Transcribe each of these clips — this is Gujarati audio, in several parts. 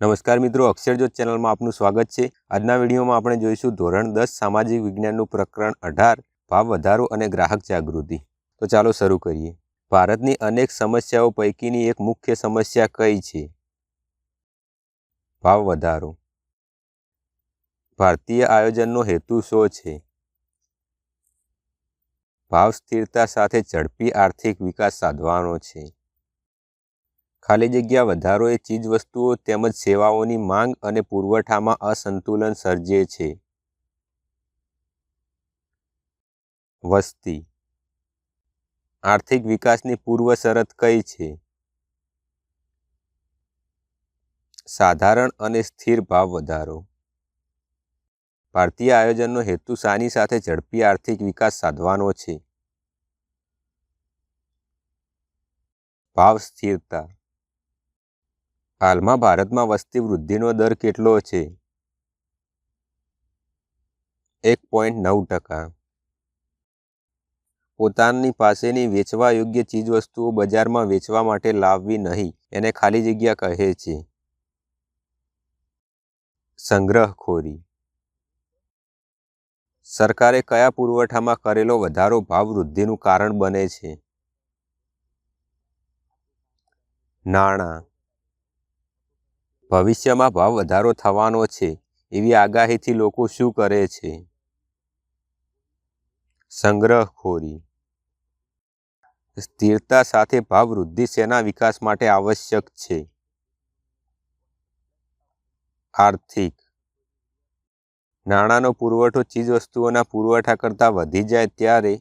નમસ્કાર મિત્રો, અક્ષરજ્યોત ચેનલમાં આપનું સ્વાગત છે। આજના વિડીયોમાં આપણે જોઈશું ધોરણ 10 સામાજિક વિજ્ઞાનનું પ્રકરણ 18 ભાવ વધારો અને ગ્રાહક જાગૃતિ। તો ચાલો શરૂ કરીએ। ભારતની અનેક સમસ્યાઓ પૈકીની એક મુખ્ય સમસ્યા કઈ છે? ભાવ વધારો। ભારતીય આયોજનનો હેતુ શું છે? ભાવ સ્થિરતા સાથે ઝડપી આર્થિક વિકાસ સાધવાનો છે। ખાલી જગ્યા વધારો એ ચીજવસ્તુઓ તેમજ સેવાઓની માંગ અને પુરવઠામાં અસંતુલન સર્જે છે। વસ્તી। આર્થિક વિકાસની પૂર્વ શરત કઈ છે? સાધારણ અને સ્થિર ભાવ વધારો। ભારતીય આયોજનનો હેતુ શાની સાથે ઝડપી આર્થિક વિકાસ સાધવાનો છે? ભાવ સ્થિરતા। હાલમાં ભારતમાં વસ્તી વૃદ્ધિનો દર કેટલો છે? 1.9%। પોતાની પાસેની વેચવા યોગ્ય ચીજવસ્તુઓ બજારમાં વેચવા માટે લાવવી નહીં, એને ખાલી જગ્યા કહે છે। સંગ્રહખોરી। સરકારે કયા પુરવઠામાં કરેલો વધારો ભાવ વૃદ્ધિનું કારણ બને છે? નાણાં। ભવિષ્યમાં ભાવ વધારો થવાનો છે એવી આગાહીથી લોકો શું કરે છે? સંગ્રહખોરી। સ્થિરતા સાથે ભાવ વૃદ્ધિ શેના વિકાસ માટે આવશ્યક છે? આર્થિક। નાણાંનો પુરવઠો ચીજવસ્તુઓના પુરવઠા કરતાં વધી જાય ત્યારે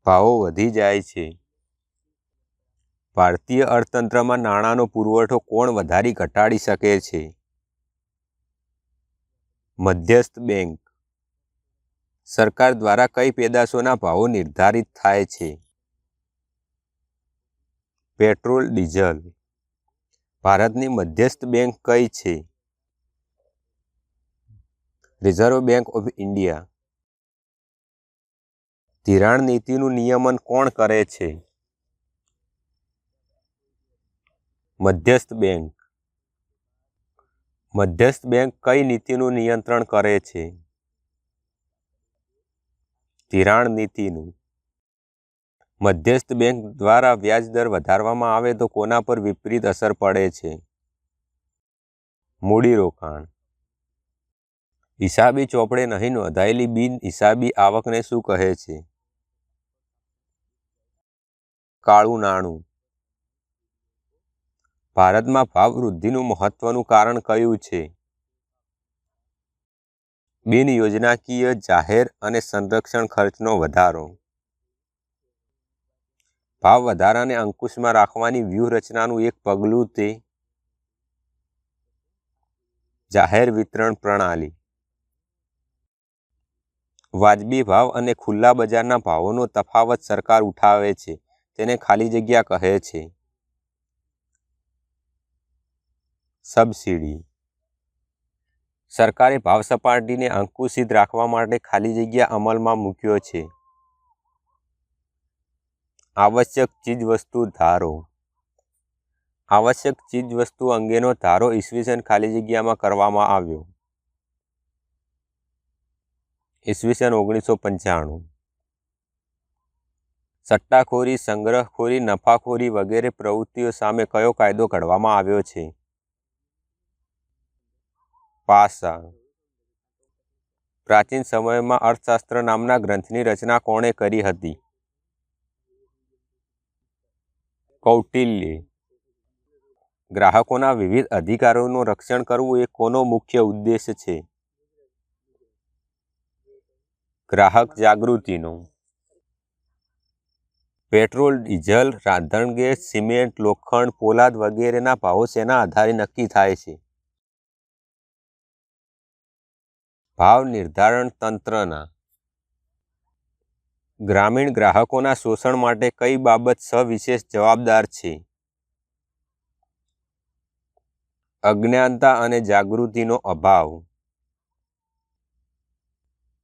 ભાવો વધી જાય છે। ભારતીય અર્થતંત્રમાં નાણાંનો પુરવઠો કોણ વધારી ઘટાડી શકે છે? મધ્યસ્થ બેંક। સરકાર દ્વારા કઈ પેદાશોના ભાવો નિર્ધારિત થાય છે? Petrol diesel. ભારતની મધ્યસ્થ બેંક કઈ છે? Reserve bank of India. ધિરાણ નીતિનું નિયમન કોણ કરે છે? મધ્યસ્થ બેંક। મધ્યસ્થ બેંક કઈ નીતિનું નિયંત્રણ કરે છે? ધિરાણ નીતિનું। મધ્યસ્થ બેંક દ્વારા વ્યાજ દર વધારવામાં આવે તો કોના પર વિપરીત અસર પડે છે? મૂડીરોકાણ। હિસાબી ચોપડે નહીં નોંધાયેલી બિન હિસાબી આવકને શું કહે છે? કાળું નાણું। ભારતમાં ભાવ વૃદ્ધિનું મહત્વનું કારણ કયું છે? બિન યોજનાકીય જાહેર અને સંરક્ષણ ખર્ચનો વધારો। ભાવ વધારાને અંકુશમાં રાખવાની વ્યૂહરચનાનું એક પગલું તે જાહેર વિતરણ પ્રણાલી। વાજબી ભાવ અને ખુલ્લા બજારના ભાવોનો તફાવત સરકાર ઉઠાવે છે તેને ખાલી જગ્યા કહે છે? સબસિડી। સરકારે ભાવ સપાટીને અંકુશિત રાખવા માટે ખાલી જગ્યા અમલમાં મૂક્યો છે? આવશ્યક ચીજવસ્તુ ધારો। આવશ્યક ચીજવસ્તુ અંગેનો ધારો ઈસવીસન ખાલી જગ્યામાં કરવામાં આવ્યો? ઈસવીસન 1995। સટ્ટાખોરી, સંગ્રહખોરી, નફાખોરી વગેરે પ્રવૃત્તિઓ સામે કયો કાયદો ઘડવામાં આવ્યો છે? પાસા। પ્રાચીન સમયમાં અર્થશાસ્ત્ર નામના ગ્રંથની રચના કોણે કરી હતી? કૌટિલ્યે। ગ્રાહકોના વિવિધ અધિકારોનું રક્ષણ કરવું એ કોનો મુખ્ય ઉદ્દેશ છે? ગ્રાહક જાગૃતિનો। પેટ્રોલ, ડીઝલ, રાંધણગેસ, સિમેન્ટ, લોખંડ, પોલાદ વગેરેના ભાવો શેના આધારે નક્કી થાય છે? ભાવ નિર્ધારણ તંત્રના। ગ્રામીણ ગ્રાહકોના શોષણ માટે કઈ બાબત સવિશેષ જવાબદાર છે? અજ્ઞાનતા અને જાગૃતિનો અભાવ।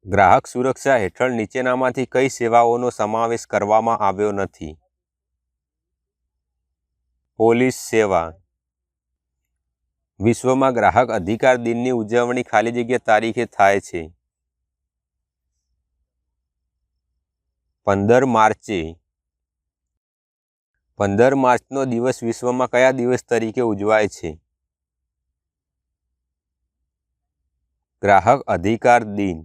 ગ્રાહક સુરક્ષા હેઠળ નીચેનામાંથી કઈ સેવાઓનો સમાવેશ કરવામાં આવ્યો નથી? પોલીસ સેવા। વિશ્વમાં ગ્રાહક અધિકાર દિનની ઉજવણી ખાલી જગ્યા તારીખે થાય છે? 15 માર્ચે. 15 માર્ચનો દિવસ વિશ્વમાં કયા દિવસ તરીકે ઉજવાય છે? ગ્રાહક અધિકાર દિન.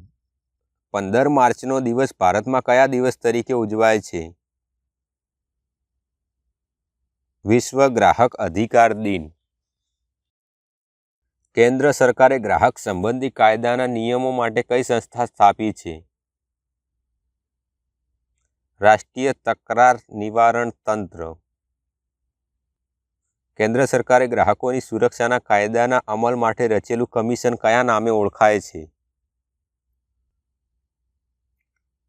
15 માર્ચનો દિવસ ભારતમાં કયા દિવસ તરીકે ઉજવાય છે? વિશ્વ ગ્રાહક અધિકાર દિન. કેન્દ્ર સરકારે ગ્રાહક સંબંધી કાયદાના નિયમો માટે કઈ સંસ્થા સ્થાપી છે? રાષ્ટ્રીય તકરાર નિવારણ તંત્ર. કેન્દ્ર સરકારે ગ્રાહકોની સુરક્ષાના કાયદાના અમલ માટે રચેલું કમિશન કયા નામે ઓળખાય છે?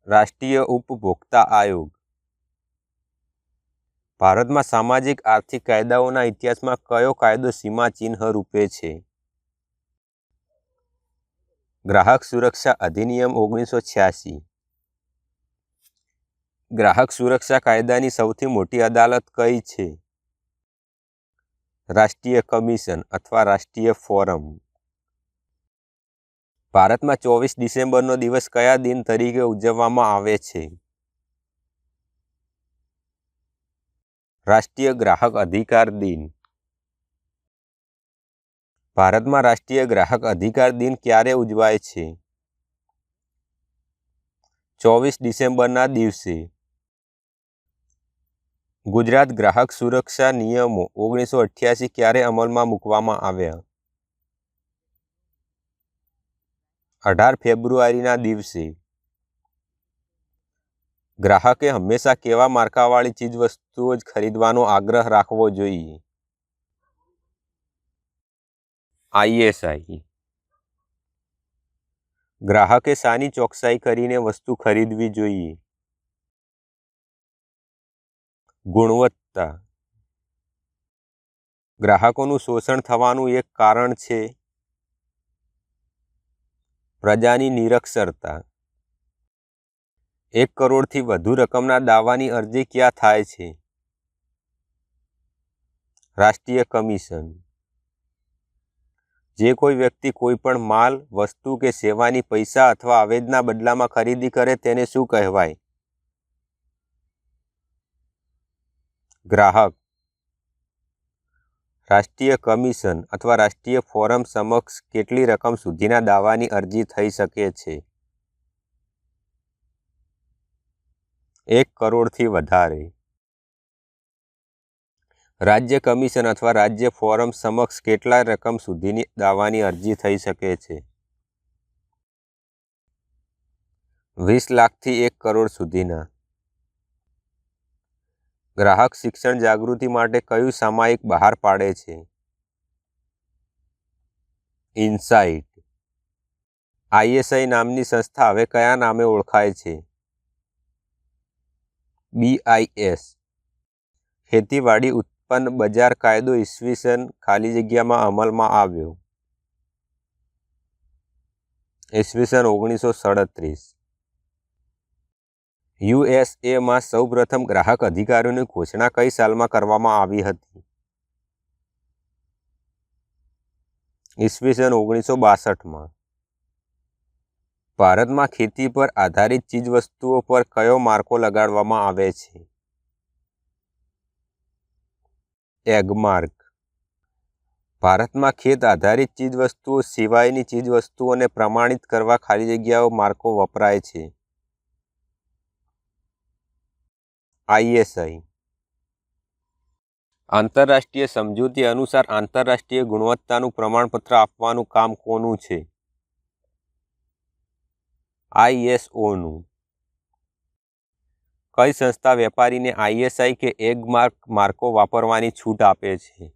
રાષ્ટ્રીય ઉપભોક્તા આયોગ. ભારતમાં સામાજિક આર્થિક કાયદાઓના ઇતિહાસમાં કયો કાયદો સીમાચિહ્ન રૂપે છે? ગ્રાહક સુરક્ષા અધિનિયમ 1986. ગ્રાહક સુરક્ષા કાયદાની સૌથી મોટી અદાલત કઈ છે? રાષ્ટ્રીય કમિશન અથવા રાષ્ટ્રીય ફોરમ. ભારતમાં 24 ડિસેમ્બરનો દિવસ કયા દિન તરીકે ઉજવવામાં આવે છે? રાષ્ટ્રીય ગ્રાહક અધિકાર દિન. ભારતમાં રાષ્ટ્રીય ગ્રાહક અધિકાર દિન ક્યારે ઉજવાય છે? 24 ડિસેમ્બરના દિવસે. ગુજરાત ગ્રાહક સુરક્ષા નિયમો 1988 ક્યારે અમલમાં મૂકવામાં આવ્યા? 18 ફેબ્રુઆરીના દિવસે. ગ્રાહકે હંમેશા કેવા માર્કાવાળી ચીજવસ્તુઓ જ ખરીદવાનો આગ્રહ રાખવો જોઈએ? ISI. ગ્રાહકે શાની ચોકસાઈ કરીને વસ્તુ ખરીદવી જોઈએ? ગુણવત્તા. ગ્રાહકોનું શોષણ થવાનું એક કારણ છે? પ્રજાની નિરક્ષરતા. 1 કરોડથી વધુ રકમના દાવાની અરજી ક્યાં થાય છે? રાષ્ટ્રીય કમિશન. જે કોઈ વ્યક્તિ કોઈ પણ માલ, વસ્તુ કે સેવાની પૈસા અથવા આવેદનના બદલામાં ખરીદી કરે તેને શું કહેવાય? ગ્રાહક. રાષ્ટ્રીય કમિશન અથવા રાષ્ટ્રીય ફોરમ સમક્ષ કેટલી રકમ સુધીના દાવાની અરજી થઈ શકે છે? 1 કરોડથી વધારે. રાજ્ય કમિશન અથવા રાજ્ય ફોરમ સમક્ષ કેટલા રકમ સુધીની દાવાની અરજી થઈ શકે છે? 20 લાખથી 1 કરોડ સુધીના. ગ્રાહક શિક્ષણ જાગૃતિ માટે કયું સામાયિક બહાર પાડે છે? ઇનસાઇટ. ISI નામની સંસ્થા હવે કયા નામે ઓળખાય છે? BIS. ખેતીવાડી ઉત્પન્ન બજાર કાયદો ઈસવીસન અમલમાં આવ્યો? ઈસવીસન 1937. USAમાં સૌપ્રથમ ગ્રાહક અધિકારોની ઘોષણા કઈ સાલમાં કરવામાં આવી હતી? ઈસવીસન 1962માં. ભારતમાં ખેતી પર આધારિત ચીજવસ્તુઓ પર કયો માર્કો લગાડવામાં આવે છે? એગમાર્ક. ભારતમાં ખેત આધારિત ચીજવસ્તુઓ સિવાયની ચીજવસ્તુઓને પ્રમાણિત કરવા ખાલી જગ્યાઓ માર્કો વપરાય છે? ISI. આંતરરાષ્ટ્રીય સમજૂતી અનુસાર આંતરરાષ્ટ્રીય ગુણવત્તાનું પ્રમાણપત્ર આપવાનું કામ કોનું છે? ISOનું. કઈ સંસ્થા વેપારીને ISI કે એગમાર્ક માર્કો વાપરવાની છૂટ આપે છે?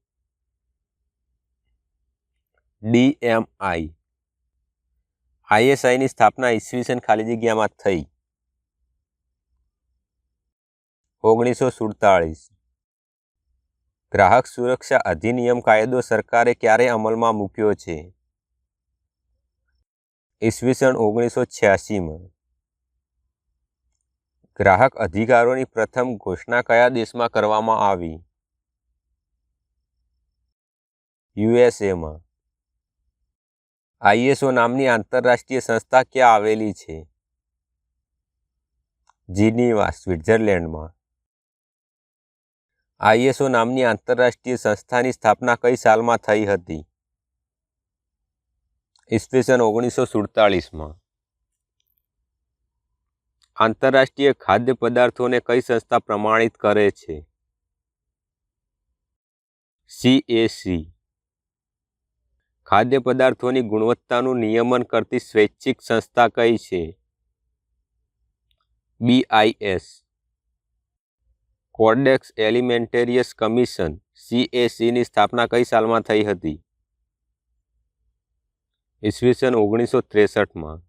DMI. ISIની સ્થાપના ઈસવીસન માં થઈ? 1947. ગ્રાહક સુરક્ષા અધિનિયમ કાયદો સરકારે ક્યારે અમલમાં મૂક્યો છે? ઈસવીસન 1986માં. ગ્રાહક અધિકારોની પ્રથમ ઘોષણા કયા દેશમાં કરવામાં આવી? યુએસએમાં. આઈએસઓ નામની આંતરરાષ્ટ્રીય સંસ્થા ક્યાં આવેલી છે? જીનીવા, સ્વિટ્ઝરલેન્ડમાં. આઈએસઓ નામની આંતરરાષ્ટ્રીય સંસ્થાની સ્થાપના કઈ સાલમાં થઈ હતી? ઈસવીસન 1947માં. આંતરરાષ્ટ્રીય ખાદ્ય પદાર્થોને કઈ સંસ્થા પ્રમાણિત કરે છે? CAC. ખાદ્ય પદાર્થોની ગુણવત્તાનું નિયમન કરતી સ્વૈચ્છિક સંસ્થા કઈ છે? BIS. કોડેક્સ એલિમેન્ટેરિયસ કમિશન CACની સ્થાપના કઈ સાલમાં થઈ હતી? ઈસવીસન 1963માં.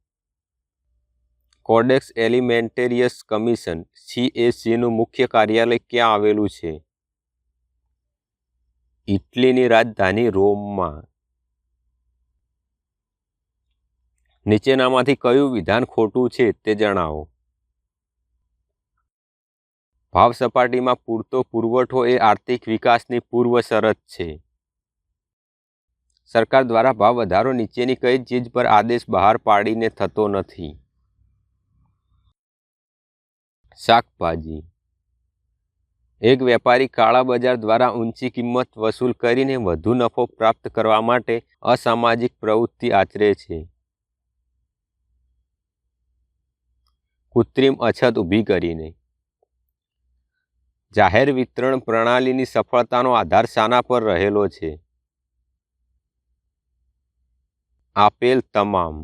કોડેક્સ એલિમેન્ટેરિયસ કમિશન CACનું મુખ્ય કાર્યાલય ક્યાં આવેલું છે? ઇટલીની રાજધાની રોમમાં. નીચેનામાંથી કયું વિધાન ખોટું છે તે જણાવો. ભાવ સપાટીમાં પૂરતો પુરવઠો એ આર્થિક વિકાસની પૂર્વ શરત છે. સરકાર દ્વારા ભાવ વધારો નીચેની કઈ ચીજ પર આદેશ બહાર પાડીને થતો નથી? શાકભાજી. એક વેપારી કાળા બજાર દ્વારા ઊંચી કિંમત વસૂલ કરીને વધુ નફો પ્રાપ્ત કરવા માટે અસામાજિક પ્રવૃત્તિ આચરે છે. કૃત્રિમ અછત ઊભી કરીને. જાહેર વિતરણ પ્રણાલીની સફળતાનો આધાર શાના પર રહેલો છે? આપેલ તમામ.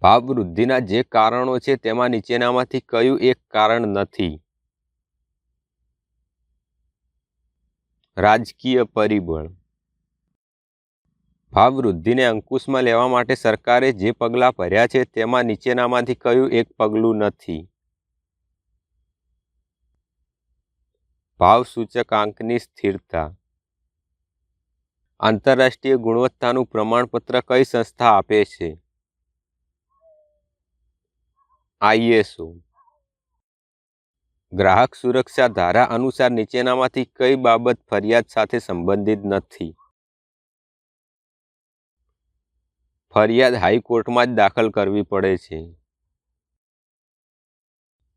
ભાવ વૃદ્ધિના જે કારણો છે તેમાં નીચેનામાંથી કયું એક કારણ નથી? રાજકીય પરિબળ. ભાવ વૃદ્ધિને અંકુશમાં લેવા માટે સરકારે જે પગલાં ભર્યા છે તેમાં નીચેનામાંથી કયું એક પગલું નથી? ભાવ સૂચકાંકની સ્થિરતા. આંતરરાષ્ટ્રીય ગુણવત્તાનું પ્રમાણપત્ર કઈ સંસ્થા આપે છે? આઈએસઓ. ગ્રાહક સુરક્ષા ધારા અનુસાર નીચેનામાંથી કઈ બાબત ફરિયાદ સાથે સંબંધિત નથી? ફરિયાદ હાઈકોર્ટમાં જ દાખલ કરવી પડે છે.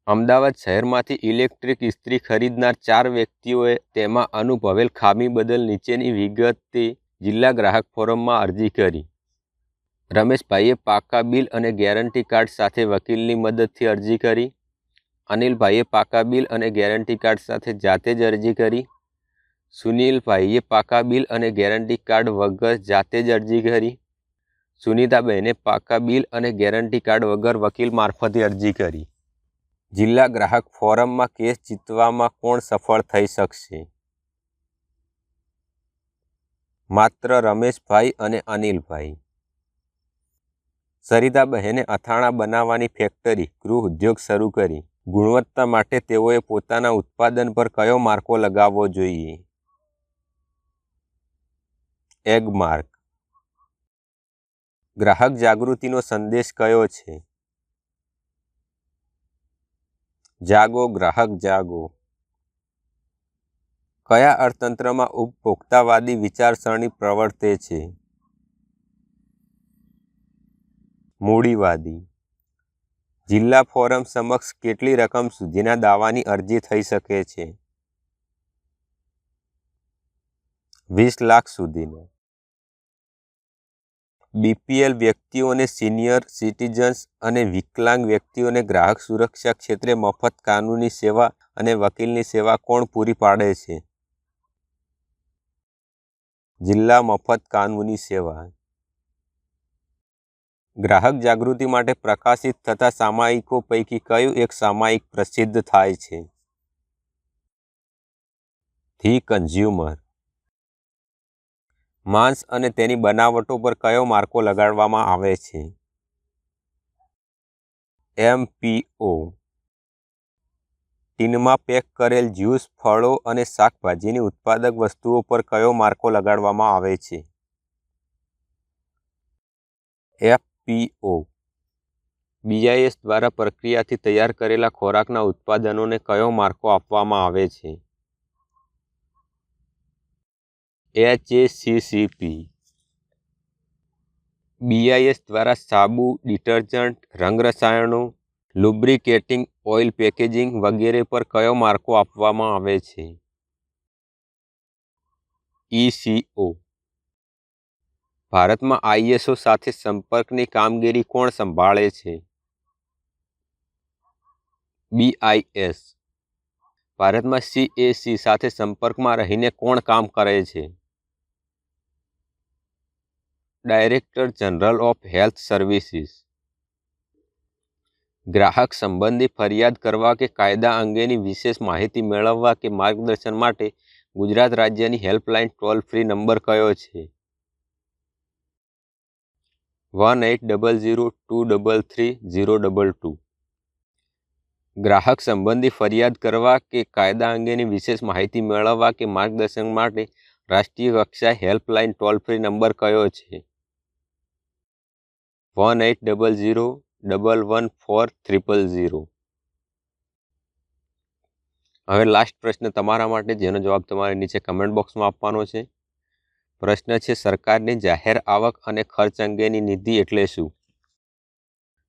અમદાવાદ શહેરમાંથી ઇલેક્ટ્રિક ઇસ્ત્રી ખરીદનાર 4 વ્યક્તિઓએ તેમાં અનુભવેલ ખામી બદલ નીચેની વિગતે જિલ્લા ગ્રાહક ફોરમમાં અરજી કરી. રમેશભાઈએ પાકા બિલ અને ગેરંટી કાર્ડ સાથે વકીલની મદદથી અરજી કરી. અનિલભાઈએ પાકા બિલ અને ગેરંટી કાર્ડ સાથે જાતે જ અરજી કરી. સુનિલભાઈએ પાકા બિલ અને ગેરંટી કાર્ડ વગર જાતે જ અરજી કરી. સુનીતાબહેને પાકા બિલ અને ગેરંટી કાર્ડ વગર વકીલ મારફતે અરજી કરી. જિલ્લા ગ્રાહક ફોરમમાં કેસ જીતવામાં કોણ સફળ થઈ શકશે? માત્ર રમેશભાઈ અને અનિલભાઈ. સરિતાબહેને અથાણા બનાવવાની ફેક્ટરી ગૃહ ઉદ્યોગ શરૂ કરી. ગુણવત્તા માટે તેઓએ પોતાના ઉત્પાદન પર કયો માર્કો લગાવવો જોઈએ? Egg mark. ગ્રાહક જાગૃતિનો સંદેશ કયો છે? જાગો ગ્રાહક જાગો. કયા અર્થતંત્રમાં ઉપભોક્તાવાદી વિચારસરણી પ્રવર્તે છે? મૂડીવાદી. જિલ્લા ફોરમ સમક્ષ કેટલી રકમ સુધીના દાવાની અરજી થઈ શકે છે? 20 લાખ સુધીનો. બીપીએલ વ્યક્તિઓને, સિનિયર સિટીઝન્સ અને વિકલાંગ વ્યક્તિઓને ગ્રાહક સુરક્ષા ક્ષેત્રે મફત કાનૂની સેવા અને વકીલની સેવા કોણ પૂરી પાડે છે? જિલ્લા મફત કાનૂની સેવા. ગ્રાહક જાગૃતિ માટે પ્રકાશિત થતા સામાયિકો પૈકી કયું એક સામાયિક પ્રસિદ્ધ થાય છે? The consumer. માંસ અને તેની બનાવટો પર કયો માર્કો લગાડવામાં આવે છે? MPO. ટીનમાં પેક કરેલ જ્યુસ, ફળો અને શાકભાજીની ઉત્પાદક વસ્તુઓ પર કયો માર્કો લગાડવામાં આવે છે? FPO. BIS દ્વારા પ્રક્રિયાથી તૈયાર કરેલા ખોરાકના ઉત્પાદનોને કયો માર્કો આપવામાં આવે છે? HACCP. BIS દ્વારા સાબુ, ડિટર્જન્ટ, રંગ રસાયણો, લુબ્રિકેટિંગ ઓઇલ પેકેજિંગ વગેરે પર કયો માર્કો આપવામાં આવે છે? ECO. ભારતમાં ISO સાથે સંપર્કની કામગીરી કોણ સંભાળે છે? BIS. ભારતમાં CAC સાથે સંપર્કમાં રહીને કોણ કામ કરે છે? Director general of health services. ગ્રાહક સંબંધી ફરિયાદ કરવા કે કાયદા અંગેની વિશેષ માહિતી મેળવવા કે માર્ગદર્શન માટે ગુજરાત રાજ્યની હેલ્પલાઇન ટોલ ફ્રી નંબર કયો છે? 1800-233-022. ગ્રાહક સંબંધી ફરિયાદ કરવા કે કાયદા અંગેની વિશેષ માહિતી મેળવવા કે માર્ગદર્શન માટે રાષ્ટ્રીય કક્ષાએ હેલ્પલાઇન ટોલ ફ્રી નંબર કયો છે? 1800-114-000. હવે લાસ્ટ પ્રશ્ન તમારા માટે, જેનો જવાબ તમારે નીચે કમેન્ટ બોક્સમાં આપવાનો છે. પ્રશ્ન છે, સરકારની જાહેર આવક અને ખર્ચ અંગેની નિધિ એટલે શું?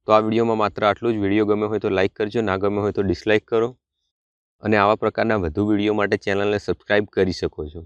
તો આ વિડીયોમાં માત્ર આટલું જ. વિડીયો ગમ્યો હોય તો લાઇક કરજો, ના ગમ્યો હોય તો ડિસલાઇક કરો, અને આવા પ્રકારના વધુ વિડીયો માટે ચેનલને સબસ્ક્રાઈબ કરી શકો છો.